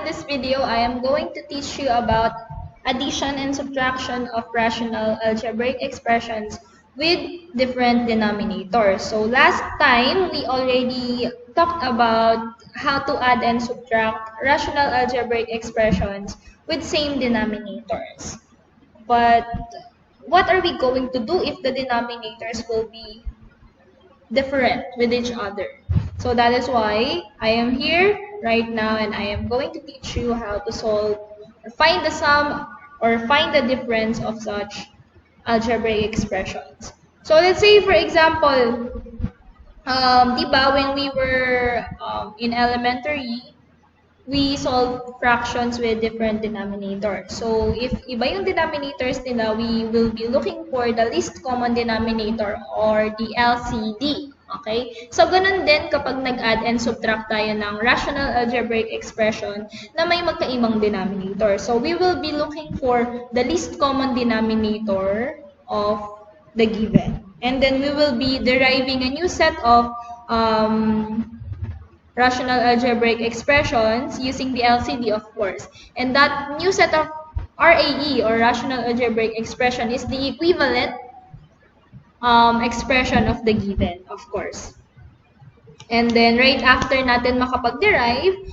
this video, I am going to teach you about addition and subtraction of rational algebraic expressions with different denominators. So last time, we already talked about how to add and subtract rational algebraic expressions with same denominators. But what are we going to do if the denominators will be different with each other? So that is why I am here right now and I am going to teach you how to solve or find the sum or find the difference of such algebraic expressions. So let's say for example, diba, when we were in elementary, we solve fractions with different denominators. So if iba yung denominators nila, we will be looking for the least common denominator or the LCD. Okay? So ganun din kapag nag-add and subtract tayo ng rational algebraic expression na may magkaibang denominator. So we will be looking for the least common denominator of the given. And then we will be deriving a new set of rational algebraic expressions using the LCD, of course. And that new set of RAE or rational algebraic expression is the equivalent expression of the given, of course. And then right after natin makapag-derive,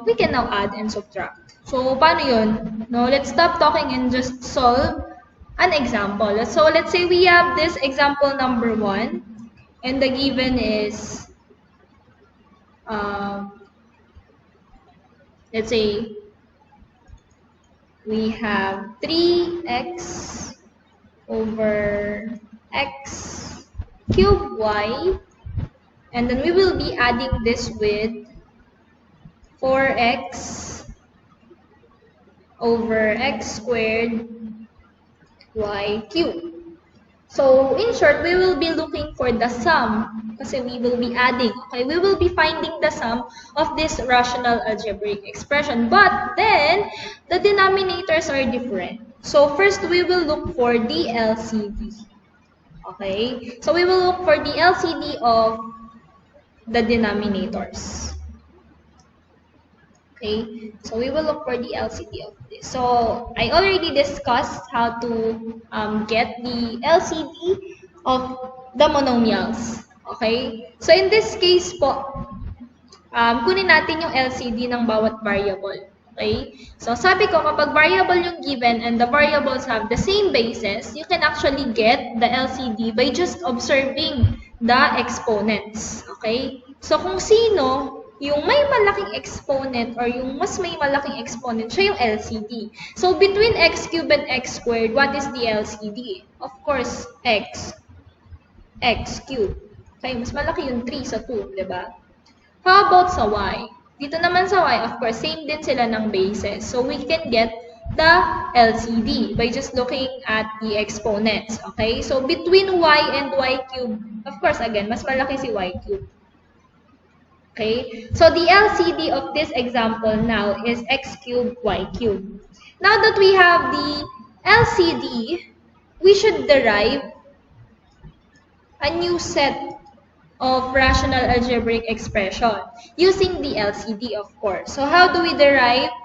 we can now add and subtract. So paano yun? No, let's stop talking and just solve an example. So let's say we have this example number 1 and the given is let's say we have 3x over x cubed y, and then we will be adding this with 4x over x squared y cubed. So, in short, we will be looking for the sum kasi we will be adding. Okay, we will be finding the sum of this rational algebraic expression. But then, the denominators are different. So, first, we will look for the LCD. Okay, so we will look for the LCD of the denominators. Okay, so we will look for the LCD of this. So I already discussed how to get the LCD of the monomials. Okay, so in this case po, kunin natin yung LCD ng bawat variable. Okay, so sabi ko kapag variable yung given and the variables have the same basis, you can actually get the LCD by just observing the exponents. Okay, so kung sino yung may malaking exponent or yung mas may malaking exponent, siya yung LCD. So, between x cubed and x squared, what is the LCD? Of course, x cubed. Okay, mas malaki yung 3 sa 2, di ba? How about sa y? Dito naman sa y, of course, same din sila ng bases. So, we can get the LCD by just looking at the exponents. Okay, so between y and y cubed, of course, again, mas malaki si y cubed. Okay, so the LCD of this example now is x cubed, y cubed. Now that we have the LCD, we should derive a new set of rational algebraic expression using the LCD, of course. So how do we derive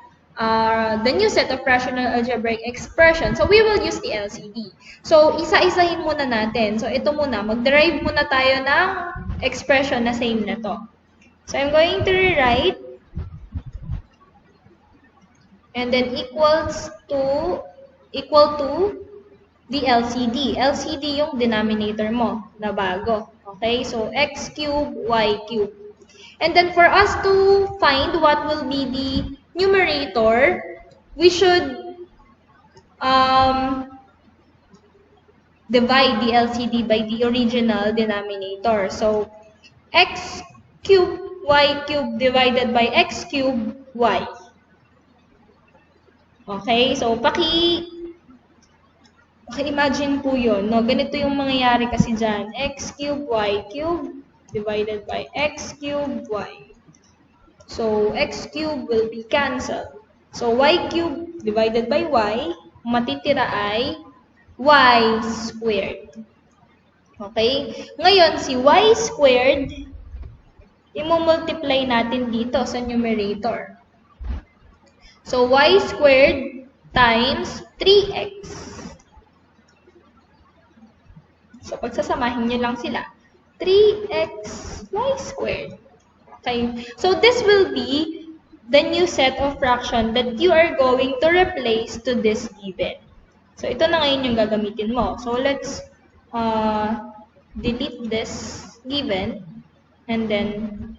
the new set of rational algebraic expression? So we will use the LCD. So isa-isahin muna natin. So ito muna, mag-derive muna tayo ng expression na same na to. So I'm going to rewrite and then equal to the LCD. LCD yung denominator mo na bago. Okay, so x cubed, y cubed. And then for us to find what will be the numerator, we should divide the LCD by the original denominator. So x cubed y cubed divided by x cubed y. Okay, so paki-imagine po yun. No? Ganito yung mangyayari kasi dyan. X cubed y cubed divided by x cubed y. So, x cubed will be cancelled. So, y cubed divided by y, matitira ay y squared. Okay? Ngayon, si y squared, i-multiply natin dito sa numerator. So, y squared times 3x. So, pagsasamahin nyo lang sila. 3xy squared. Okay. So, this will be the new set of fraction that you are going to replace to this given. So, ito na ngayon yung gagamitin mo. So, let's delete this given and then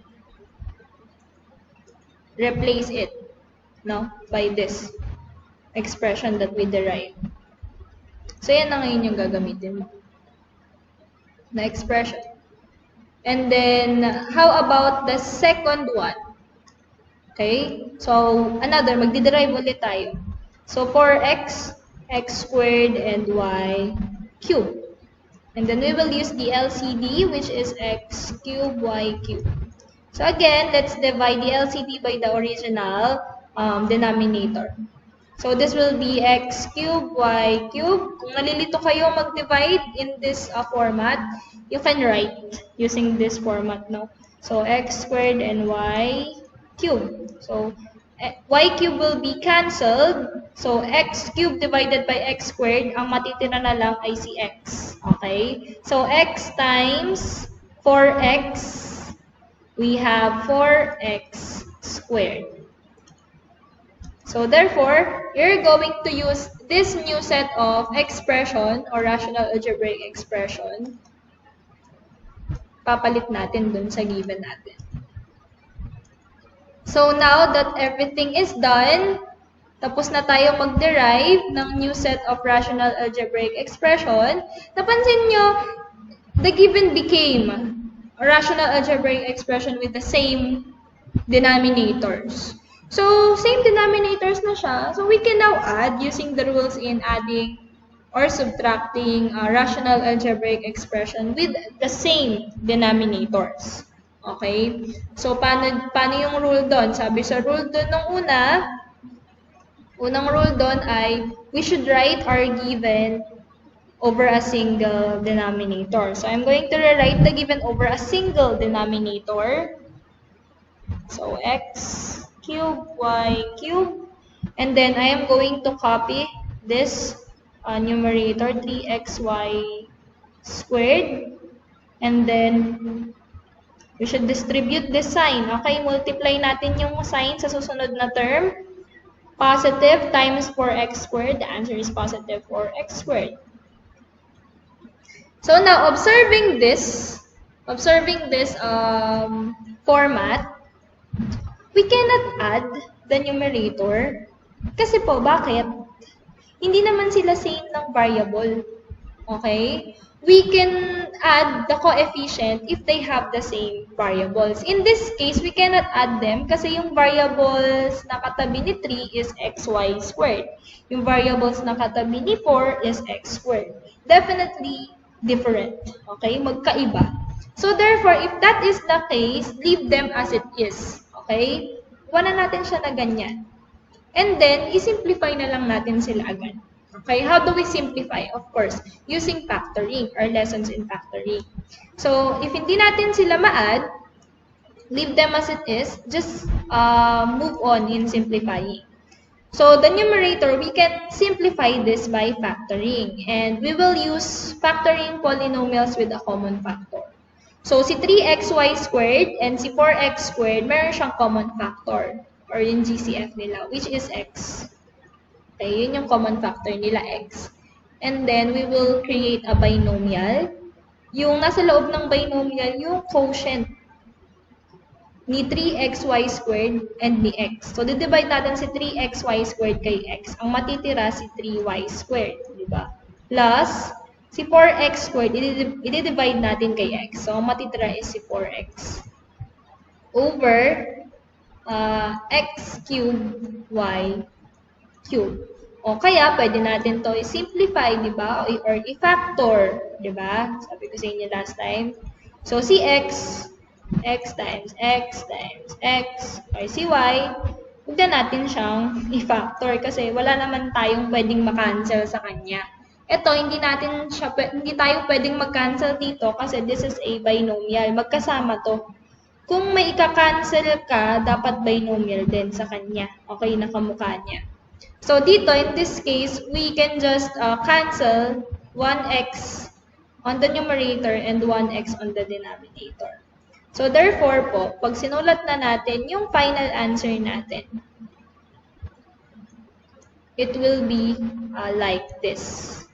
replace it by this expression that we derive. So, yan na ngayon yung gagamitin mo na expression. And then, how about the second one? Okay? So, magdiderive ulit tayo. So, for x squared, and y cubed. And then, we will use the LCD, which is x cubed, y cubed. So, again, let's divide the LCD by the original denominator. So, this will be x cubed, y cubed. Kung nalilito kayo mag-divide in this format, you can write using this format now. So, x squared and y cubed. So, y cubed will be cancelled. So, x cubed divided by x squared, ang matitira na lang ay si x. Okay? So, x times 4x, we have 4x squared. So, therefore, you're going to use this new set of expression or rational algebraic expression. Papalit natin dun sa given natin. So, now that everything is done, tapos na tayo mag-derive ng new set of rational algebraic expression, napansin nyo, the given became a rational algebraic expression with the same denominators. So, same denominators na siya. So, we can now add using the rules in adding or subtracting a rational algebraic expression with the same denominators. Okay? So, paano yung rule doon? Sabi sa rule doon nung unang rule doon ay we should write our given over a single denominator. So, I'm going to rewrite the given over a single denominator. So, x cubed, y cubed. And then, I am going to copy this numerator, 3xy squared. And then, we should distribute this sign. Okay, multiply natin yung sign sa susunod na term. Positive times 4x squared. The answer is positive 4x squared. So, now, observing this format, we cannot add the numerator. Kasi po, bakit? Hindi naman sila same ng variable. Okay? We can add the coefficient if they have the same variables. In this case, we cannot add them kasi yung variables na katabi ni 3 is xy squared. Yung variables na katabi ni 4 is x squared. Definitely different. Okay? Magkaiba. So, therefore, if that is the case, leave them as it is. Okay? Iwan na natin siya na ganyan. And then, isimplify na lang natin sila agad. Okay? How do we simplify? Of course, using factoring or lessons in factoring. So, if hindi natin sila ma-add, leave them as it is. Just move on in simplifying. So, the numerator, we can simplify this by factoring. And we will use factoring polynomials with a common factor. So, si 3xy squared and si 4x squared, meron siyang common factor or yung GCF nila, which is x. Okay, yun yung common factor nila, x. And then, we will create a binomial. Yung nasa loob ng binomial, yung quotient ni 3xy squared and ni x. So, didivide natin si 3xy squared kay x. Ang matitira si 3y squared, di ba? Plus, si 4x squared, i-divide natin kay x. So, ang matitira is si 4x. Over x cubed, y cubed. O kaya, pwede natin to i-simplify, di ba? Or i-factor, di ba? Sabi ko sa inyo last time. So, si x times x times x, or si y, huwag na natin siyang i-factor kasi wala naman tayong pwedeng makancel sa kanya. Ito, hindi tayo pwedeng mag-cancel dito kasi this is a binomial. Magkasama to. kung may ika-cancel ka, dapat binomial din sa kanya. Okay, nakamukha niya. So dito, in this case, we can just cancel 1x on the numerator and 1x on the denominator. So therefore po, pag sinulat na natin yung final answer natin, it will be like this.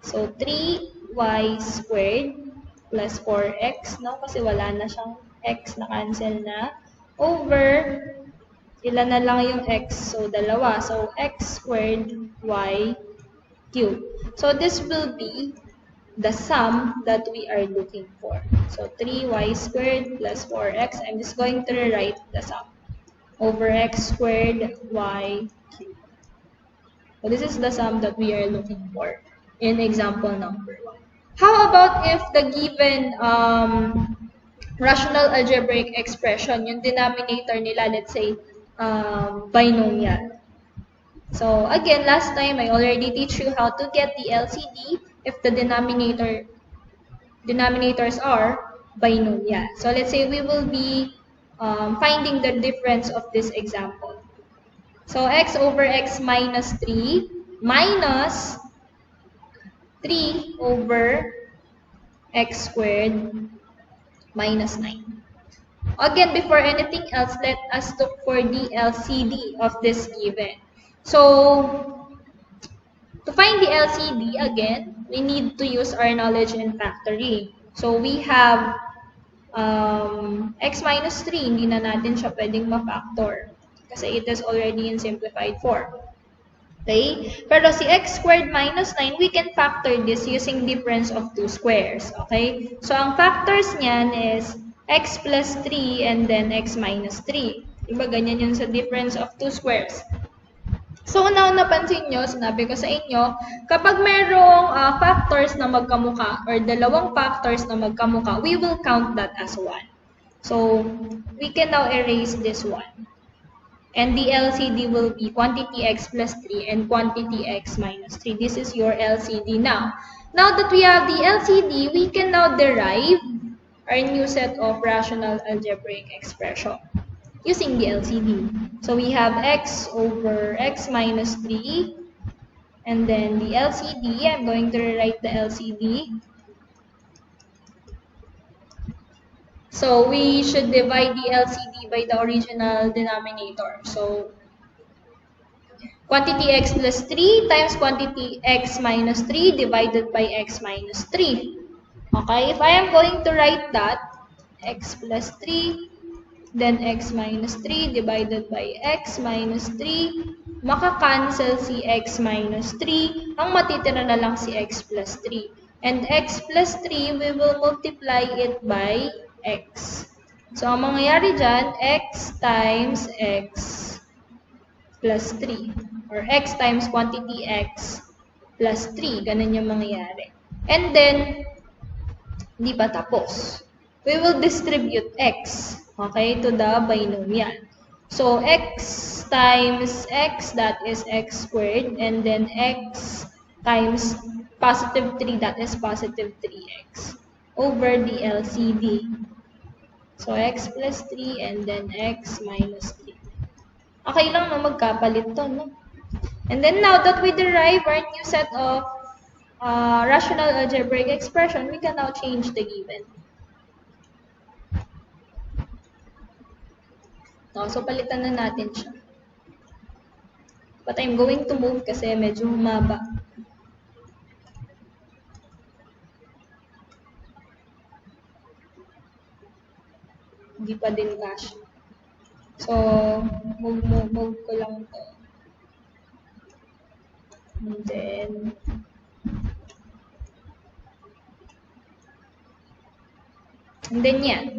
So 3y squared plus 4x, no? Kasi wala na siyang x na cancel na, over ilan na lang yung x? So, dalawa. So, x squared y cubed. So, this will be the sum that we are looking for. So, 3y squared plus 4x. I'm just going to rewrite the sum. Over x squared y cubed. So, this is the sum that we are looking for in example number 1. How about if the given rational algebraic expression, yung denominator nila, let's say, binomial. So again, last time I already teach you how to get the LCD if the denominators are binomial. So let's say we will be finding the difference of this example. So x over x minus 3 minus 3 over x squared minus 9. Again, before anything else, let us look for the LCD of this given. So, to find the LCD, again, we need to use our knowledge in factoring. So, we have x minus 3, hindi na natin siya pwedeng ma-factor kasi it is already in simplified form. Okay? Pero si x squared minus 9, we can factor this using difference of two squares. Okay? So, ang factors niyan is x plus 3 and then x minus 3. Diba ganyan yun sa difference of two squares. So, now napansin nyo, sinabi ko sa inyo, kapag merong factors na magkamukha or dalawang factors na magkamukha, we will count that as 1. So, we can now erase this one. And the LCD will be quantity x plus 3 and quantity x minus 3. This is your LCD now. Now that we have the LCD, we can now derive our new set of rational algebraic expression using the LCD. So we have x over x minus 3. And then the LCD, I'm going to rewrite the LCD. So we should divide the LCD by the original denominator. So quantity x plus 3 times quantity x minus 3 divided by x minus 3. Okay, if I am going to write that, x plus 3, then x minus 3 divided by x minus 3, maka-cancel si x minus 3, ang matitira na lang si x plus 3. And x plus 3, we will multiply it by x. So, ang mangyayari dyan, x times x plus 3. Or x times quantity x plus 3. Ganun yung mangyayari. And then, hindi pa tapos. We will distribute x, okay, to the binomial. So, x times x, that is x squared. And then, x times positive 3, that is positive 3x. Over the LCD. So, x plus 3 and then x minus 3. Okay lang na magkapalit to, no? And then now that we derive our new set of rational algebraic expression, we can now change the given. No, so, palitan na natin siya. But I'm going to move kasi medyo humaba. Hindi pa din cash. So, move ko lang to. And then yeah.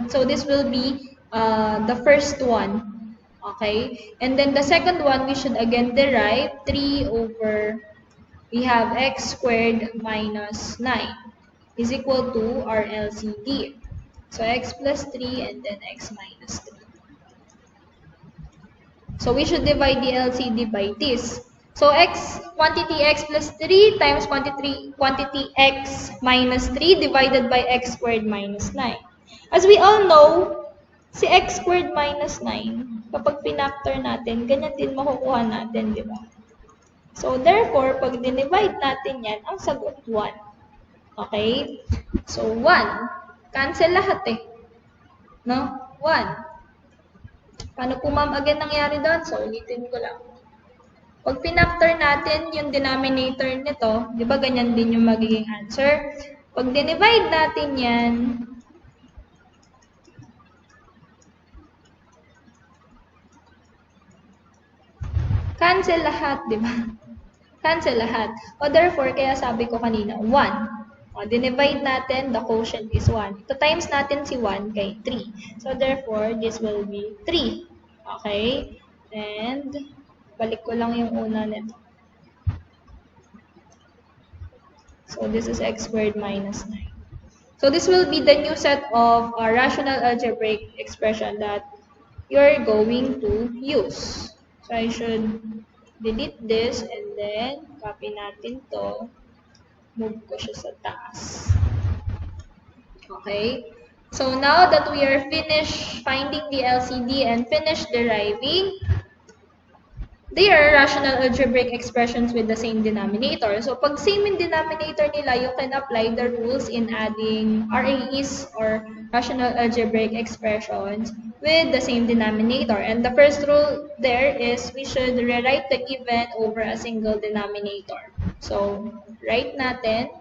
So this will be the first one. Okay? And then the second one, we should again derive 3 over, we have x squared minus 9 is equal to our LCD. So, x plus 3 and then x minus 3. So, we should divide the LCD by this. So, quantity x plus 3 times quantity x minus 3 divided by x squared minus 9. As we all know, Si x squared minus 9, kapag pinactor natin, ganyan din makukuha natin, di ba? So, therefore, pag dinivide natin yan, ang sagot, 1. Okay? So, 1. Cancel lahat eh. No? 1. Paano po ma'am again nangyari doon? So, ulitin ko lang. Pag pinactor natin yung denominator nito, di ba ganyan din yung magiging answer? Pag dinivide natin yan, cancel lahat, di ba? Cancel lahat. O therefore, kaya sabi ko kanina, 1. O, dinivide natin, the quotient is 1. Ito times natin si 1 kay 3. So therefore, this will be 3. Okay? And, balik ko lang yung una nito. So this is x squared minus 9. So this will be the new set of rational algebraic expression that you're going to use. So I should delete this and then copy natin to. Move ko siya sa taas. Okay? So now that we are finished finding the LCD and finished deriving, they are rational algebraic expressions with the same denominator. So pag same in denominator nila, you can apply the rules in adding RAEs or rational algebraic expressions with the same denominator. And the first rule there is we should rewrite the given over a single denominator. So write natin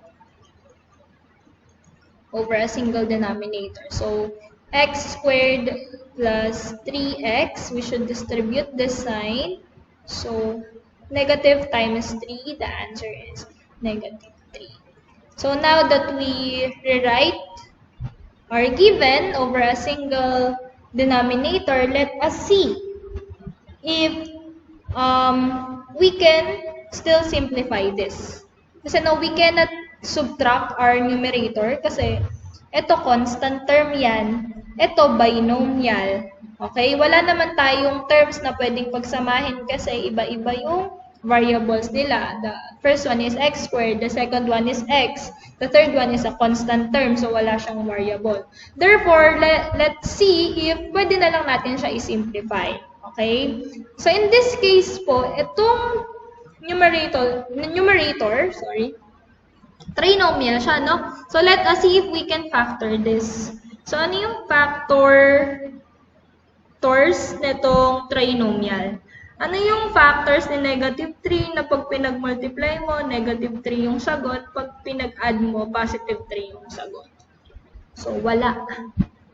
over a single denominator. So x squared plus 3x, we should distribute this sign. So, negative times 3, the answer is negative 3. So, now that we rewrite our given over a single denominator, let us see if we can still simplify this. Kasi no, we cannot subtract our numerator kasi ito constant term yan, ito binomial. Okay? Wala naman tayong terms na pwedeng pagsamahin kasi iba-iba yung variables nila. The first one is x squared, the second one is x, the third one is a constant term, so wala siyang variable. Therefore, let's see if pwede na lang natin siya i-simplify. Okay? So in this case po, itong numerator, trinomial siya, no? So let us see if we can factor this. So ano yung factors nitong trinomial? Ano yung factors ni negative 3 na pag pinag-multiply mo, negative 3 yung sagot, pag pinag-add mo, positive 3 yung sagot? So wala.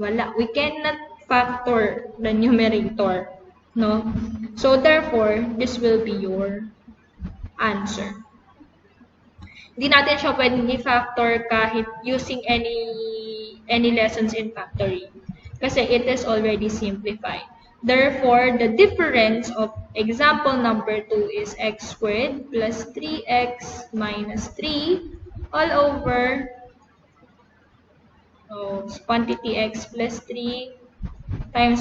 Wala. We cannot factor the numerator. No? So therefore, this will be your answer. Hindi natin siya pwedeng i-factor kahit using any lessons in factoring. Kasi it is already simplified. Therefore, the difference of example number 2 is x squared plus 3x minus 3 all over quantity x plus 3 times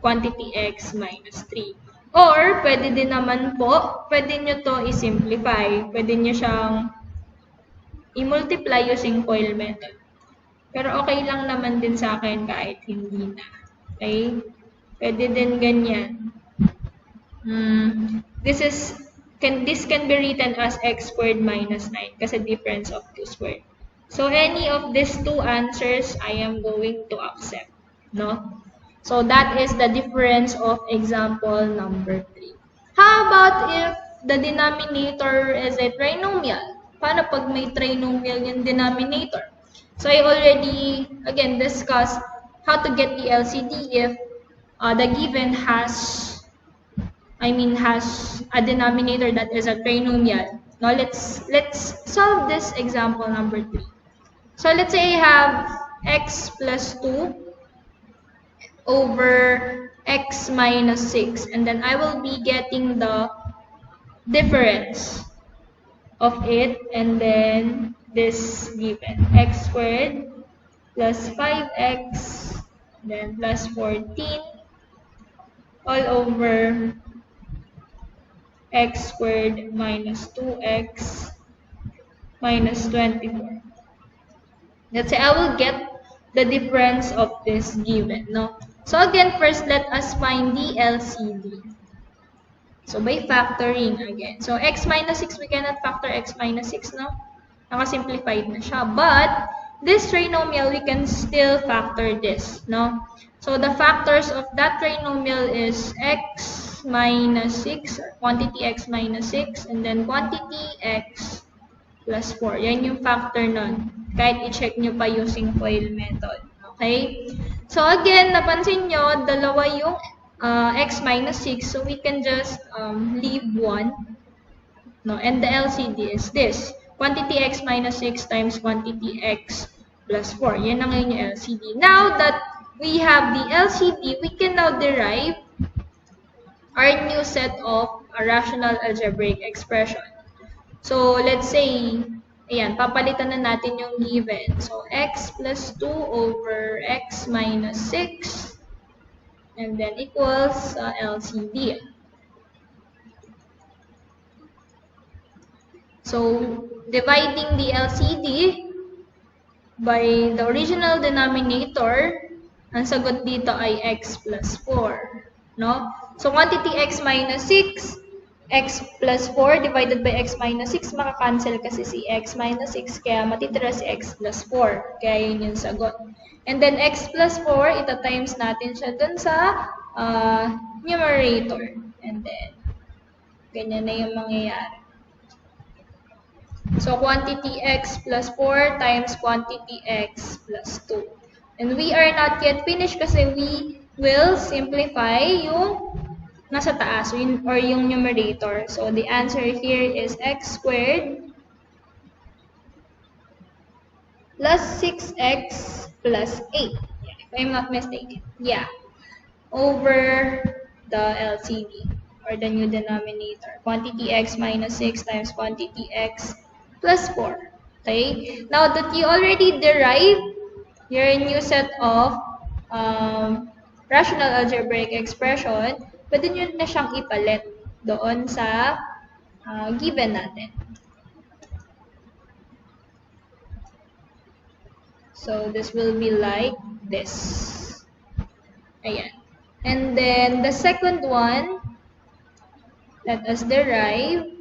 quantity x minus 3. Or, pwede din naman po, pwede nyo to i-simplify. Pwede nyo siyang i-multiply using FOIL method. Pero okay lang naman din sa akin kahit hindi na. Okay? Pwede din ganyan. This can be written as x squared minus 9 kasi difference of 2 squared. So, any of these two answers, I am going to accept. No? So, that is the difference of example number 3. How about if the denominator is a trinomial? Paano pag may trinomial yung denominator? So, I already, again, discussed how to get the LCD if the given has a denominator that is a trinomial. Now, let's solve this example number 3. So, let's say I have x plus 2 over x minus 6. And then I will be getting the difference of it. And then this given. X squared plus 5x. Then plus 14. All over x squared minus 2x minus 24. Let's say I will get the difference of this given, no? So again, first let us find the LCD. So by factoring again. So x minus 6, we cannot factor x minus 6, no? Nakasimplified na siya. But this trinomial, we can still factor this, no? So the factors of that trinomial is x minus 6, or quantity x minus 6, and then quantity x plus 4. Yan yung factor nun. Kahit i-check nyo pa using FOIL method. Okay? So again, napansin nyo, dalawa yung x minus 6. So we can just leave 1. No? And the LCD is this. Quantity x minus 6 times quantity x plus 4. Yan na ngayon yung LCD. Now that we have the LCD, we can now derive our new set of rational algebraic expression. So, let's say, ayan, papalitan na natin yung given. So, x plus 2 over x minus 6, and then equals LCD. So, dividing the LCD by the original denominator, ang sagot dito ay x plus 4. No? So, quantity x minus 6, x plus 4 divided by x minus 6, makakancel kasi si x minus 6, kaya matitira si x plus 4. Kaya yun yung sagot. And then x plus 4, ita-times natin siya dun sa numerator. And then, ganyan na yung mangyayari. So, quantity x plus 4 times quantity x plus 2. And we are not yet finished kasi we will simplify yung nasa taas or yung numerator. So, the answer here is x squared plus 6x plus 8. Yeah, if I'm not mistaken. Yeah. Over the LCD or the new denominator. Quantity x minus 6 times quantity x plus 4. Okay? Now that you already derived your new set of rational algebraic expression, pwede nyo na siyang ipalit doon sa given natin. So, this will be like this. Ayan. And then, the second one, let us derive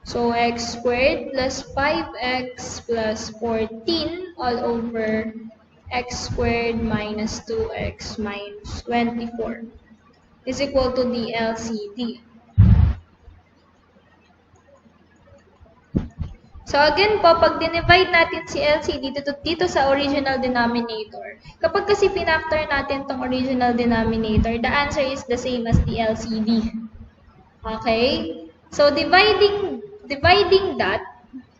so x squared plus 5x plus 14 all over x squared minus 2x minus 24 is equal to the LCD. So again po, pag dinivide natin si LCD dito sa original denominator, kapag kasi pinactor natin tong original denominator, the answer is the same as the LCD. Okay? So dividing that,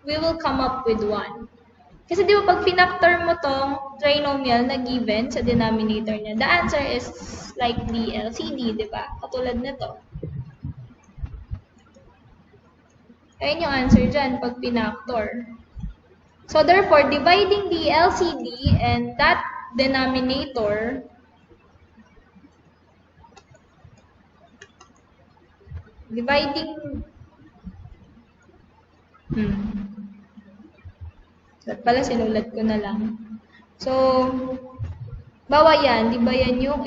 we will come up with 1. Kasi di ba pag pinactor mo tong trinomial na given sa denominator niya, the answer is like the LCD, di ba? Katulad nito. Ayun yung answer dyan pag pinactor. So therefore, dividing the LCD and that denominator, Dapat pala sinulat ko na lang. So, bawa yan. Di ba yan yung,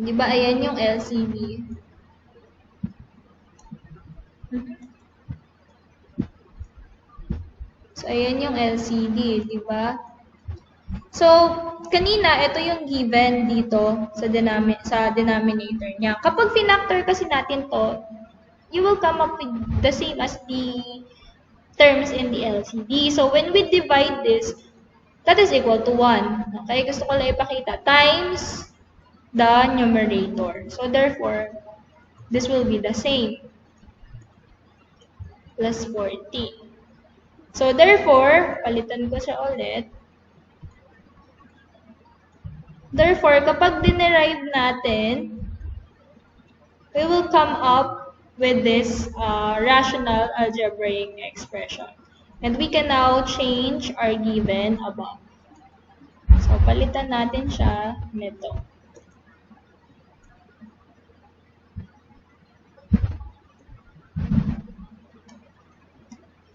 di ba ayan yung LCD? So, ayan yung LCD, di ba? So, kanina, ito yung given dito sa denominator niya. Kapag finactor kasi natin to, you will come up with the same as the terms in the LCD. So, when we divide this, that is equal to 1. Okay? Gusto ko lang ipakita. Times the numerator. So, therefore, this will be the same. Plus 40. So, therefore, palitan ko siya ulit. Therefore, kapag dinerive natin, we will come up with this rational algebraic expression. And we can now change our given above. So, palitan natin siya nito.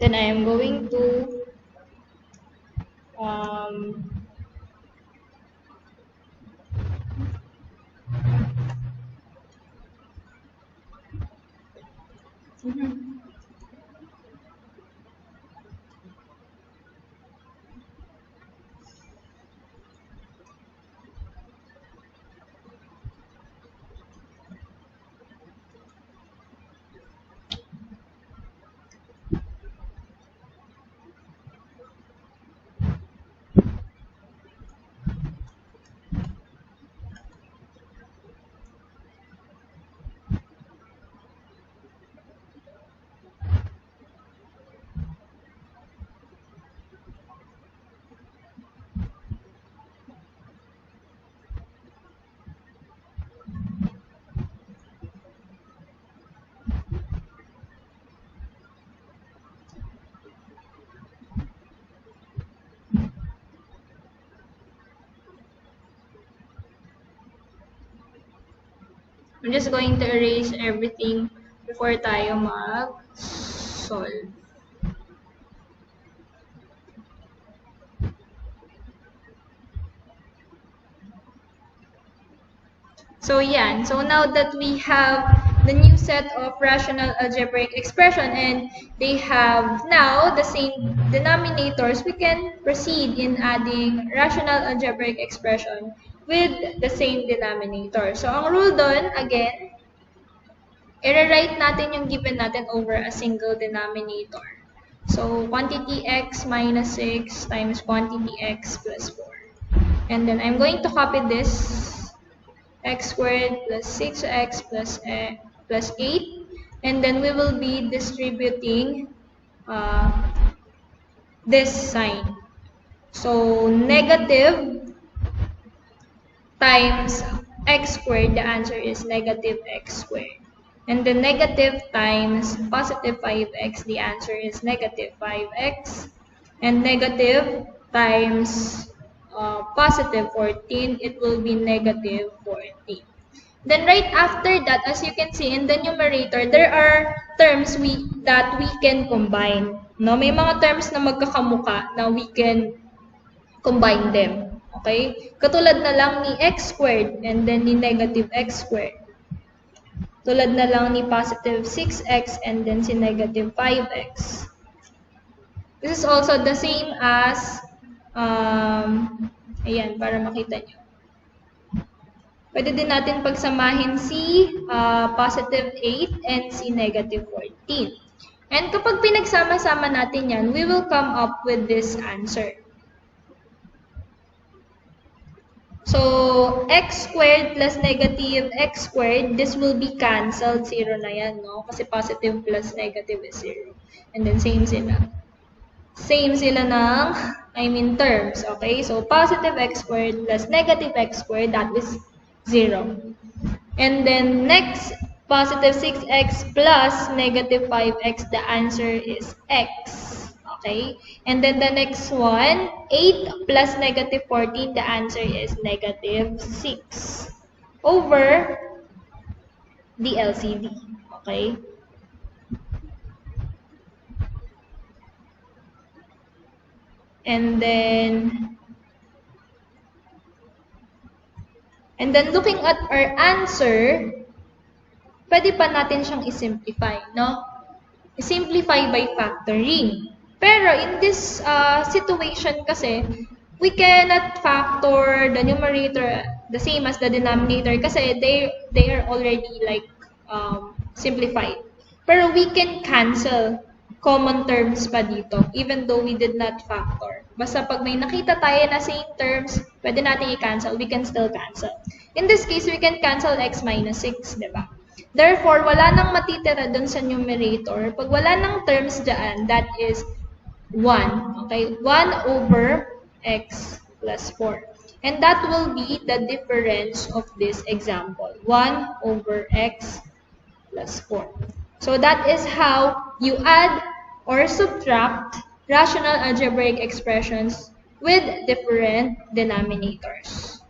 Then I am going to I'm just going to erase everything before tayo mag-solve. So yan. So now that we have the new set of rational algebraic expression and they have now the same denominators, we can proceed in adding rational algebraic expression with the same denominator. So ang rule doon, again, i-rewrite natin yung given natin over a single denominator. So quantity x minus 6 times quantity x plus 4. And then I'm going to copy this x squared plus 6x plus 8, and then we will be distributing this sign. So negative times x squared, the answer is negative x squared. And then negative times positive 5x, the answer is negative 5x. And negative times positive 14, it will be negative 14. Then right after that, as you can see in the numerator, there are terms that we can combine. No? May mga terms na magkakamuka na we can combine them. Okay? Katulad na lang ni x squared and then ni negative x squared. Tulad na lang ni positive 6x and then si negative 5x. This is also the same as, ayan, para makita nyo. Pwede din natin pagsamahin si positive 8 and si negative 14. And kapag pinagsama-sama natin yan, we will come up with this answer. So, x squared plus negative x squared, this will be cancelled. 0 na yan, no? Kasi positive plus negative is 0. And then same sila. Same sila ng, terms. Okay? So, positive x squared plus negative x squared, that is 0. And then next, positive 6x plus negative 5x, the answer is x. Okay? And then the next one, 8 plus negative 14, the answer is negative 6 over the LCD. Okay? And then looking at our answer, pwede pa natin siyang i-simplify, no? I-simplify by factoring. Pero in this situation kasi, we cannot factor the numerator the same as the denominator kasi they are already like simplified. Pero we can cancel common terms pa dito even though we did not factor. Basta pag may nakita tayo na same terms, pwede natin i-cancel. We can still cancel. In this case, we can cancel x minus 6, diba? Therefore, wala nang matitira dun sa numerator. Pag wala nang terms dyan, that is 1. Okay? 1 over x plus 4. And that will be the difference of this example. 1 over x plus 4. So that is how you add or subtract rational algebraic expressions with different denominators.